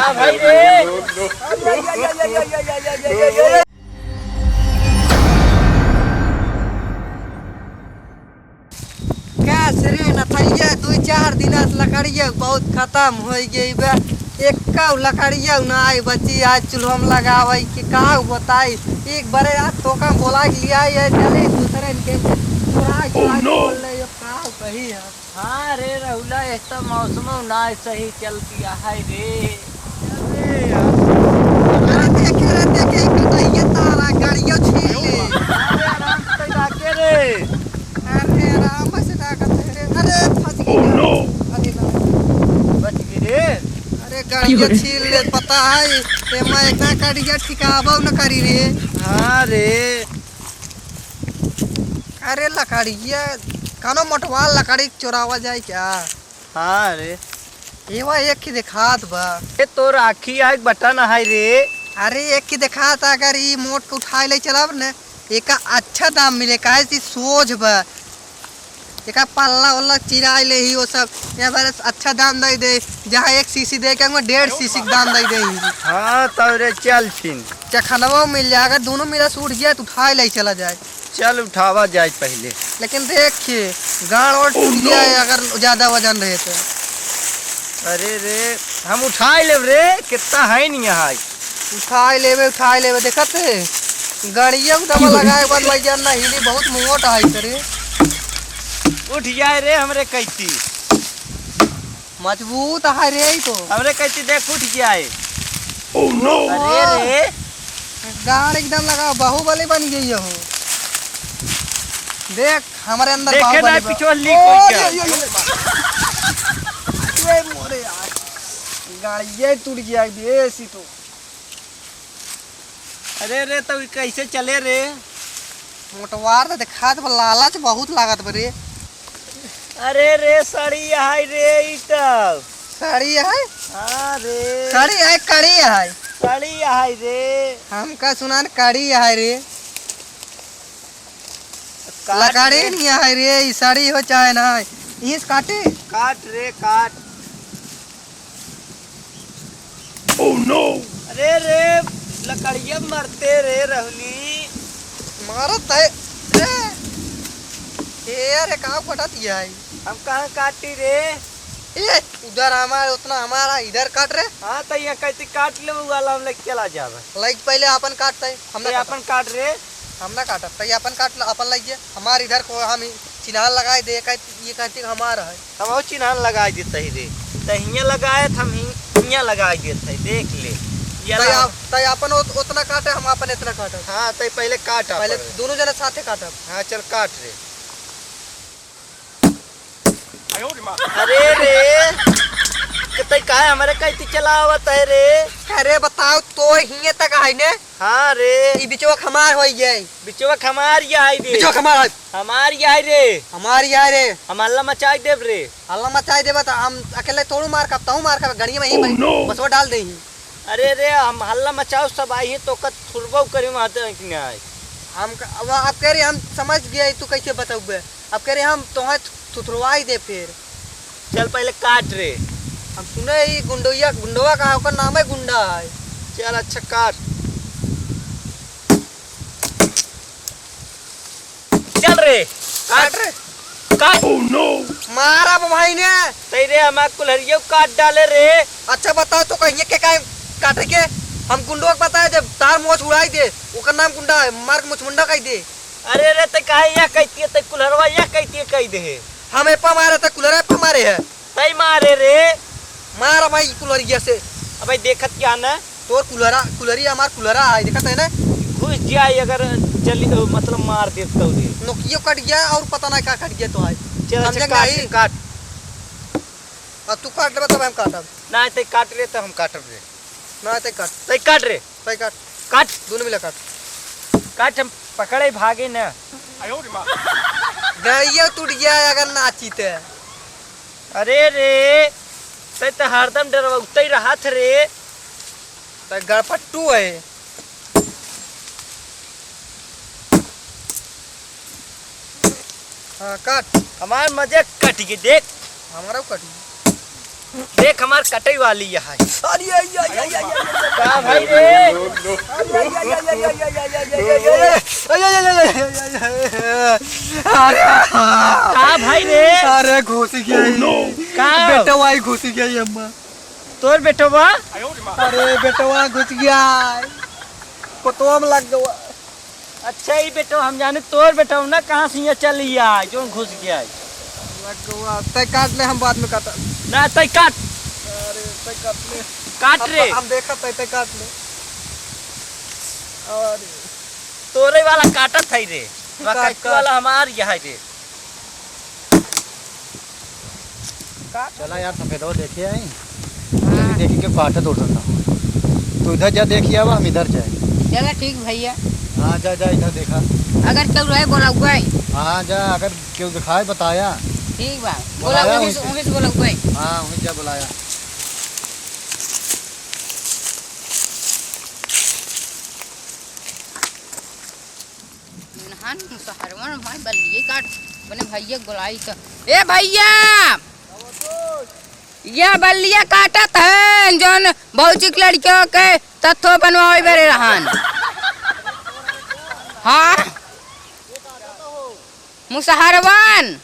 हाँ भाई रे। कैसे रे नथैया 2-4 दिन लकड़िया बहुत खत्म हो गई बे। एक लकड़िया ना आई बची आज चूल्हा में लगावे कि का बताई। एक बारे आज टोका बोला के लिया ये चले दूसरे इनके बोल ले का कही है। हाँ रे राहुला ऐसा मौसम ना सही चलती है रे। अरे देखे ये तारा गाड़ियों छीन ले। अरे आराम से जाके रे। अरे आराम से जाकर रे। अरे फंस गया। अरे बच गई रे। अरे गाड़ियों छीन ले पता है ते मैं एक ना गाड़ियां ठिकाबो न करी रे। हाँ रे। अरे लकड़िया कानो मोटवाल लकड़ी चोरावा जाए क्या। हाँ रे। एवा एक की दिखात बा। ये तो राखी है बटन है रे। अरे एक की दिखात अगर ये मोट के उठाए ले चलब न एक अच्छा दाम मिले काहे सी सोझ बा। एक पल्ला वल्ला चिराई ले ही वो सब यहाँ पर अच्छा दाम दे दे जहाँ 1 सीसी दे के 1.5 सीसी दाम दे दे। हाँ तब रे चल फिर। चखनवा मिल जाए अगर दोनों मेरा सूट जाए तो उठाए ले चला जाए। चल उठावा जाए पहले। लेकिन देखिए गाड़ और टूट जाए अगर ज्यादा वजन रहे तो। अरे रे हम उठाए ले रे कितना है नहीं यहाँ। उठाए लेवे देखत है गाड़िया में दवा लगाए बाद लग जाना हिली बहुत मोट है करे। उठ जाए रे हमरे कैती। मजबूत है रे तो हमरे कैती देख उठ जाए। Oh no! अरे रे गाड़ एकदम लगा बाहुबली बन गई हो। देख हमारे अंदर देखे ना बाहुबली पिछवा लीक हो गया। ये मोरे यार गाड़िया टूट गया ऐसी तो। अरे रे तो कैसे चले रे। मोटवार तो दिखात बा लालच बहुत लागत बरे। अरे रे साड़ी है रे ई तब। साड़ी है। हाँ रे साड़ी है कड़ी है। साड़ी है रे। हमका सुनान कड़ी है रे। लकड़ी नहीं है रे ई साड़ी हो चाहे ना इस काटे। काट रे काट। Oh no! अरे रे लकड़िया मरते रे रहली। मारत है रे ये अरे का फटत है। हम कहाँ काटी रे। ये उधर हमारे उतना हमारा इधर काट रे। हाँ तो यहाँ कैसे काट ले वाला हम लेके चला जावे। लाइक पहले अपन काटते है हमने तो अपन काट रे। हमने काटा तो अपन काट अपन लाइए हमारे इधर को हम चिन्हान लगाए दे ये कहती हमारा है। हम और चिन्हान लगा देते ही रे। तो हियाँ लगाए हम हियाँ लगा देते देख ले। तय अपन उतना काटे हम अपन इतना काटे। हाँ तो पहले काट पहले दोनों जने साथे काटब। हाँ चल काट रे। अरे रे कितने का है हमारे कैसे चलावत है रे। अरे बताओ तो हिये तक है ने। हाँ रे ई बिचवा खमार होई गई। बिचवा खमार आई रे। बिचवा खमार है हमारी आई रे। हमारी है रे। हम अल्लाह मचाई देव रे। अल्लाह मचाई देबा त हम अकेले तोड़ू मार कब ताऊ मार कब गड़िया में ही बस वो डाल देही। अरे रे हम हल्ला मचाओ सब आई है तो कत थुरबो करी माते कि नहीं आई। हम अब आप कह रहे हम समझ गए तू कैसे बताऊबे। अब कह रहे हम तोहे थुथरवाई दे फिर। चल पहले काट रे। हम सुने ई गुंडवा का ओकर नाम है गुंडा है। चल अच्छा काट। चल रे काट रे काट। Oh no! मारा भाई ने तेरे हमारे कुल्हरियों काट डाले रे। अच्छा बताओ तो कहिए के काहे काट के हम गुंडवा के बताए जब तार मोछ उड़ाई दे ओकर नाम गुंडा है मार मुछ मुंडा कह दे। अरे रे ते काहे या कहती है ते कुल्हरवा या कहती है कह दे। हम एपा मारे त कुलरे पे मारे है। तई मारे रे। मार भाई कुलरिया से। अबे देखत क्या ना तोर कुलरी हमार कुलरा है देखत है ना। घुस जाए अगर चली तो मतलब मार देता हूँ रे। नोकियो कट गया और पता नहीं क्या कट गया तो है। चल अच्छा समझे काट नहीं? काट। अब तू काट ले तब हम काटब। ना ते काट रे तो हम काटब रे। ना ते काट तई काट रे। तय काट काट दोनों मिला काट। काट हम पकड़े भागे ना। गड़िया टूट गया अगर नाची ते। अरे रे ते तो हरदम डरवा उतई रहा थे रे। त गड़पट्टू है। हाँ काट हमार मजे कट गई देख। हमारा कट देख हमार कटई वाली यहाँ अरे का भाई रे का भाई रे अरे घुस गया का बेटवा ही घुस गया अम्मा तोर बेटवा अरे बेटवा घुस गया कोतवा में लग गया अच्छा ही बेटो हम जाने तोर बेटो ना कहाँ से यहाँ चली आ जो घुस गया लग गया तय काट ले हम बाद में काटा ना तय काट अरे तय काट ले काट रे हम देखा तय काट ले और तोरे वाला काटत है रे काट। वाला हमार यहाँ रे चला यार सफेदो देखिए आई देखी के काटत उठता तू इधर जा देखिए अब हम इधर जाए चला ठीक भैया हाँ जा जा इधर देखा अगर क्यों रहे बोला हुआ है हाँ जा अगर क्यों दिखाए बताया ठीक बा बोला बुलाया उन्हें उनसे। से बोला हुआ है हाँ वहीं जा बुलाया नहान मुसहरवन भाई बल्ली काट बने भैया बुलाई तो ए भैया ये बल्लिया काटत है जोन भौचिक लड़कियों के तत्व बनवावे बेरे रहन हाँ मुसहरवन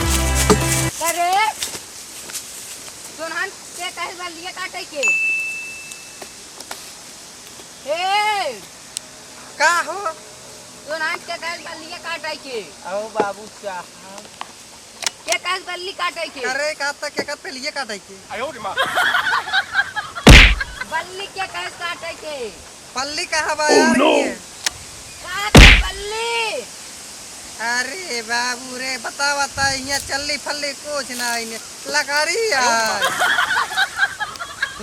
करे जोन के कहे बल्लिया काटे के हे का हो तो नाच के कल बल्ली काटे के आओ बाबू क्या के कल बल्ली काटे के अरे काटा के काट पे लिए काटे के बल्ली के कल काटे के पल्ली का हवा यार no. ये काटे बल्ली अरे बाबू रे बता यहाँ चल्ली फल्ली कुछ ना इन्हें लकारी यार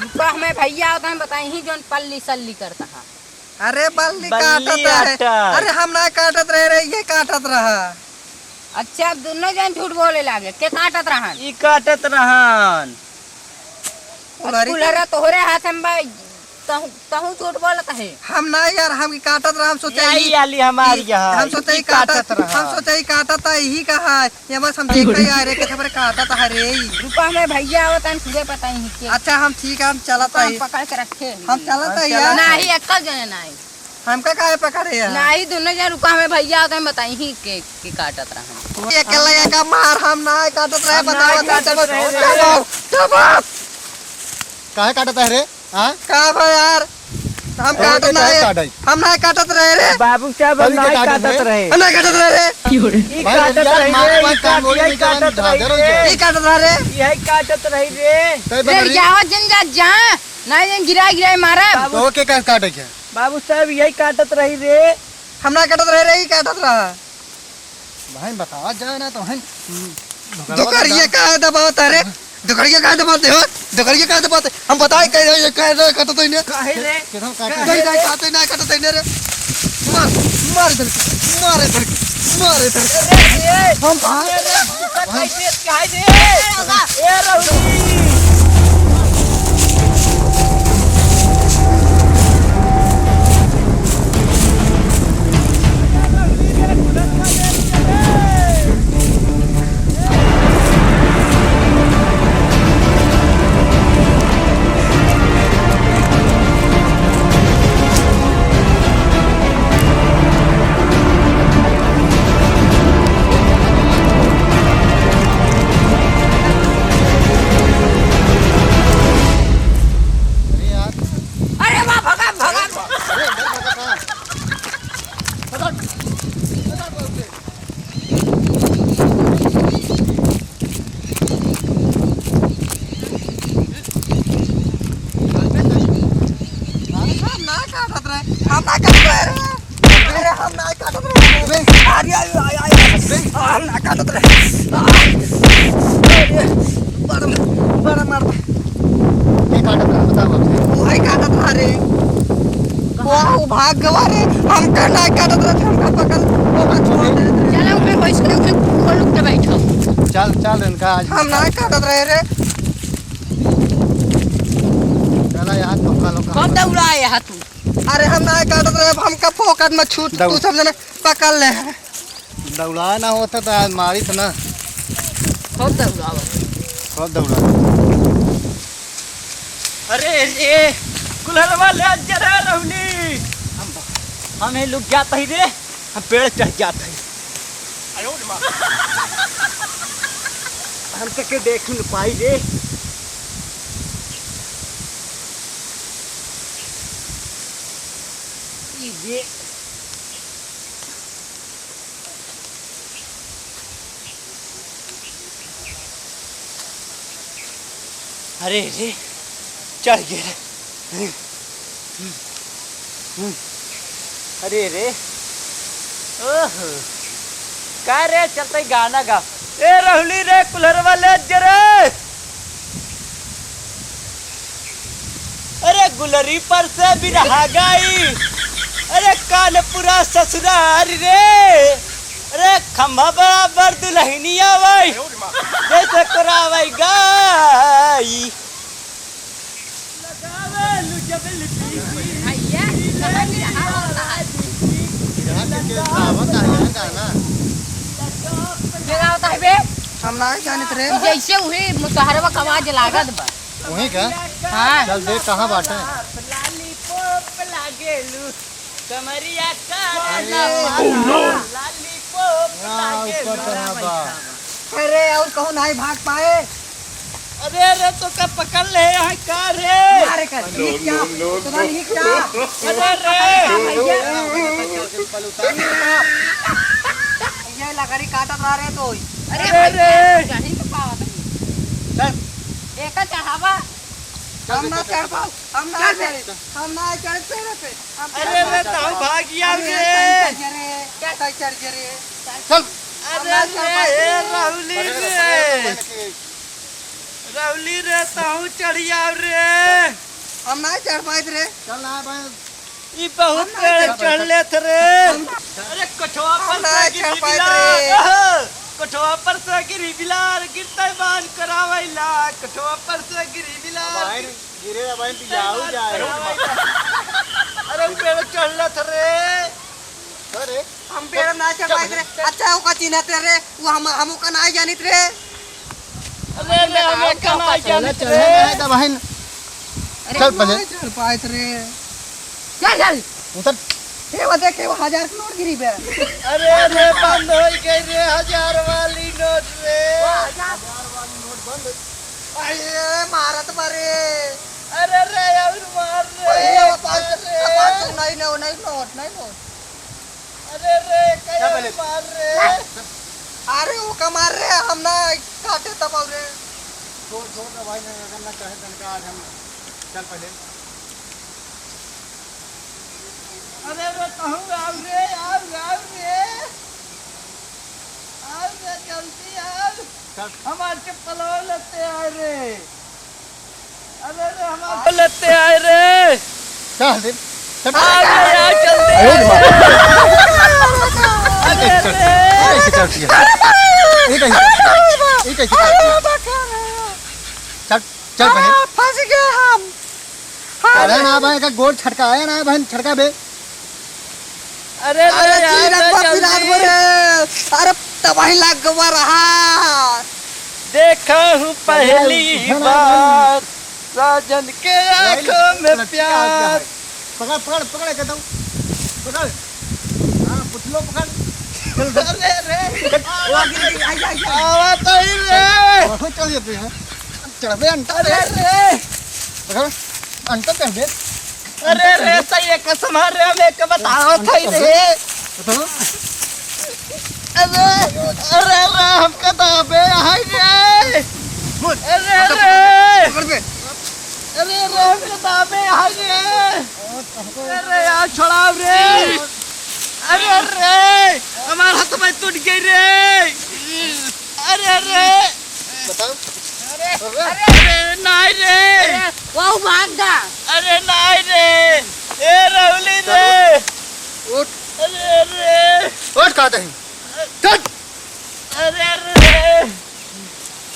रुपा हमें भैया होता है बताई ही जोन पल्ली सल्ली करता है अरे बल्ली बल्ली काटत रहे आटा। अरे हम ना काटत रहे ये काटत रहा अच्छा अब दोनों जन झूठ बोले लागे के काटत रहन ई काटत रहन कुल्हाड़ी कुलरा तोहरे हाथ में भाई तहु झूठ बोलत है हम ना यार हम की काटत रहा हम सोचे यही आली हमारी यहाँ हम सोचे ही काटत हम सोचे ही काटत यही कहा ये बस हम देख रहे आ रे के खबर काटत है रे रुपा हमें भैया होता है तुझे पता ही के अच्छा हम ठीक है हम चलत हम है पकड़ के रखे हम चलत है यार नहीं अक्कल जने नहीं हमका काहे पकड़े यार नहीं दोनों जन रुका हमें भैया होता है बताई ही के काटत रहन ये अकेला ये का मार हम ना काटत रहे हम ना काटत रहे रे। काहे काटता है रे हाँ का भाई यार हम काटत ना हम ना काटत रहे रे बाबू साहब अभी नहीं के काटत काटत रहे हम ना काटत रहे रे ई भाई, काटत यार, रही मार रे मार ई कान गोली यही निकाल, काटत धा रही दे रहो रे ये काटत रहा रे यही काटत रही रे तय रे बदली जाओ जन जा नहीं जन गिरा मारा तो के काहे काटे के बाबू साहब यही काटत रही रे हम ना काटत रहे रे ये काटत रहा भाई बता जाए ना तो हम दुकड़िया का दबावत है रे दुकड़िया का दबावते हो दुकड़िया का दबावते हम बताए कह काटत है काहे रे किधर काटे नहीं नहीं काटे ना काटत है रे मार मार इधर मार इधर मार इधर हम काहे रे ए रहुली अरे यार अरे वाह भगा भगा अरे इधर भगा हम ना काटत रहे हम ना काटत रहे अरे हम ना काटत रहे अरे हम ना काटत रहे मार मार के काटता है बताओ आपसे वही काटत रहा रे वाह भाग गवा रे हम करना काटत रहे हमका पकड़ ओका छोड़ दे चलो मैं होइस के खोल के बैठो चल चल इनका आज हम ना काटत रहे रे चला यार पक्का लोग कब दौड़ाए हा तू अरे हम ना काटत रहे हमका फोकट में छूट दौड़। तू सब जने पकड़ ले हैं दौड़ा ना होता तो आज मारी तो ना खूब दौड़ावा खूब दौड़ा। अरे रे कुल्हड़वा ले जरा रहनी हमें लुक जाता ही रे हम पेड़ चढ़ जाता है हम के देख न पाई रे ये अरे रे चढ़ गए रे अरे रे ओह का रे चलते गाना गा ए रहली रे कुल्हर वाले जरे अरे गुलरी पर से भी रहा गई अरे कानपुरा ससुरार रे अरे खम्भा बराबर दुल्हनिया वही जैसे करावई गाई लगावे लुजबल भैया समझ नहीं रहा होता है फिर होता है बे हम ना जानत रे जैसे हुई मुसहरवा का आवाज लागत बा वहीं का हां चल देख कहाँ बाटे लॉलीपॉप लागेलू कमरिया का लॉलीपॉप ऊपर कहाँ बा अरे और कहूँ नहीं भाग पाए अरे रे तो का पकड़ ले यहाँ का रे मारे कर हिक जा तुम्हारी हिक जा अरे रे ये लकड़ी काटत रहा रे तो अरे अरे भैया जानी तो पावत नहीं एक चढ़ावा हम ना चढ़ पाओ हम ना चढ़ पेड़ पे अरे रे तो भागिया रे क्या चढ़ रे चल अरे रे राहुली रे राहुली रे ताऊ चढ़िया रे हम ना चढ़ पाए रे चल ना भाई ई बहुत पेड़ चढ़ ले रे अरे कठवा पर से गिरी बिलार कठवा पर से गिरी बिलार गिरते बान करावैला कठवा पर से गिरी बिलार गिरे भाई जाऊ जाए अरे पेड़ चढ़ ले रे अरे हम पेड़ ना चढ़ पाए रे अच्छा वो का चिन्हत रे वो हम का ना जानित रे अरे ले हमें कना जानत रे चल भाई चल पहले चढ़ पाए रे चल चल उतर ये वो देखे वो 1000 की नोट गिरी बे अरे रे बंद हो गई रे 1000 वाली नोट रे 1000 वाली नोट बंद अरे मारत मारे अरे रे और मार रे ये पास नहीं नोट अरे रे क्या मार रे अरे वो का मार रे हम ना काटे तब रे छोड़ भाई ना चाहे तनका आज हम चल पहले अरे रे कहूँ आव रे जल्दी आव हमार के पलो लेते आए रे अरे रे हमार लेते आए रे चल दे आ गया जल्दी कैसे चलती है ये कैसे चल चल पहले फंस गए हम अरे ना भाई का गोल छटकाया ना भाई छटका बे अरे रे यार जल्दी अरे तबाही लग रहा देखा हूँ पहली बार साजन के आंखों में प्यार पकड़ पकड़ पकड़ के दो पकड़ हाँ पुतलो पकड़ अरे रे आई आवा तो ही रे बहुत चल जाते हैं चढ़ बे अंटा अरे रे पकड़ अंटा कर दे अरे रे सही एक समार रे हमें के बताओ थई रे बताओ अरे अरे रे हम कताबे हाय रे अरे रे पकड़ बे अरे रे हम कताबे हाय रे अरे यार छोड़ाओ रे अरे रे हमारा हाथ में टूट गई रे अरे रे बताओ अरे नहीं रे वो भाग दा अरे नहीं रे ए राहुली रे उठ अरे रे उठ कहते हैं चल अरे रे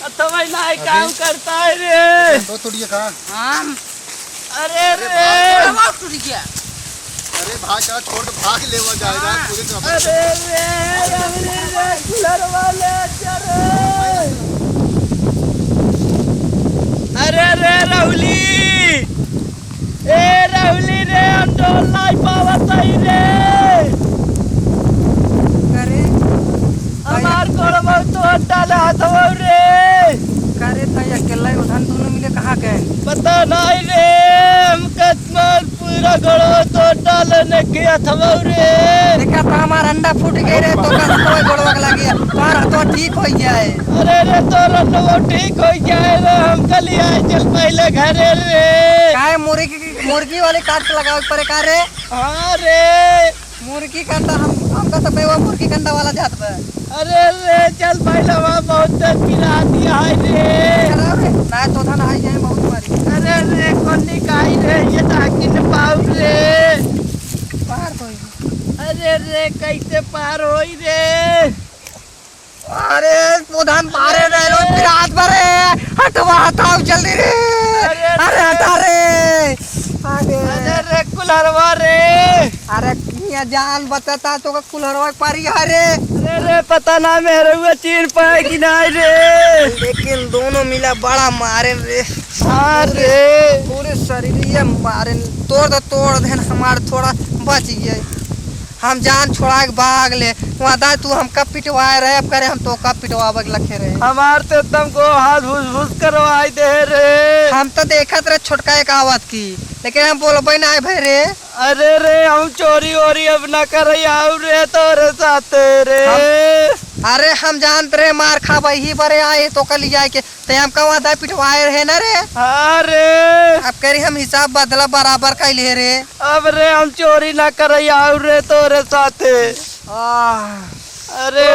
अथवा नहीं काम करता है रे तो तोड़िए कहाँ हम अरे रे वो टूट गया अरे भाई चला छोड़ भाग ले वो जाएगा पुलिस अरे रे राहुली रे कुलर वाले चरे अरे रे राहुली ए राहुली रे अंडोल लाई पावत आई रे करे हमार कोड़ बहुत तो डाले हाथवा रे करे तय अकेला ही उठान दोनों मिले कहाँ गए पता नहीं रे हम कतमर पूरा गड़ो तो डालने के हाथवा रे देखा तो हमारा अंडा फूट गई रे तो का कोई गोड़वा लगी तोरा तो ठीक हो जाए अरे रे तोरा तो ठीक हो जाए रे हम कल आए चल पहले घरे रे काय मुर्गी वाले काट लगावे पड़े का रे हाँ रे मुर्गी कंडा हमका तो बेवा मुर्गी कंडा वाला जात बा अरे रे चल पहले वहाँ बहुत पिला दिया है रे ना तो था ना आई जाए बहुत मारी अरे रे कोनी काई रे ये ताकिन पाऊ रे बाहर तो अरे रे कैसे पार होई रे अरे प्रधान पारे रे लो रात भरे हटवा हटाओ जल्दी रे अरे हटा रे अरे रे कुलरवा रे अरे किया जान बताता तो का कुलरवा पारी अरे रे पता ना मेरे हुए चीन पाए कि नहीं रे लेकिन दोनों मिला बड़ा मारे रे हाँ रे पूरे शरीर ये मारे तोड़ देन हमार थोड़ा बच गए हम जान छोड़ा के भाग ले वहाँ दा तू हम कब पिटवाए रहे अब करे हम तो कब पिटवावे लखे रहे हमार तो तुमको हाथ भूस करवाई दे रे हम तो देखत रहे छोटका एक आवत की लेकिन हम बोलबे ना भाई रे अरे रे हम चोरी वोरी अब ना कर रे तोरे साथ रे अरे हम जानते रहे मार खा ही बरे आए तो कल जाए के ते हम कहाँ दा पिटवाए रहे ना रे हाँ रे अब करी हम हिसाब बदला बराबर कैले रे अब रे हम चोरी ना कर रे तोरे साथ अरे रे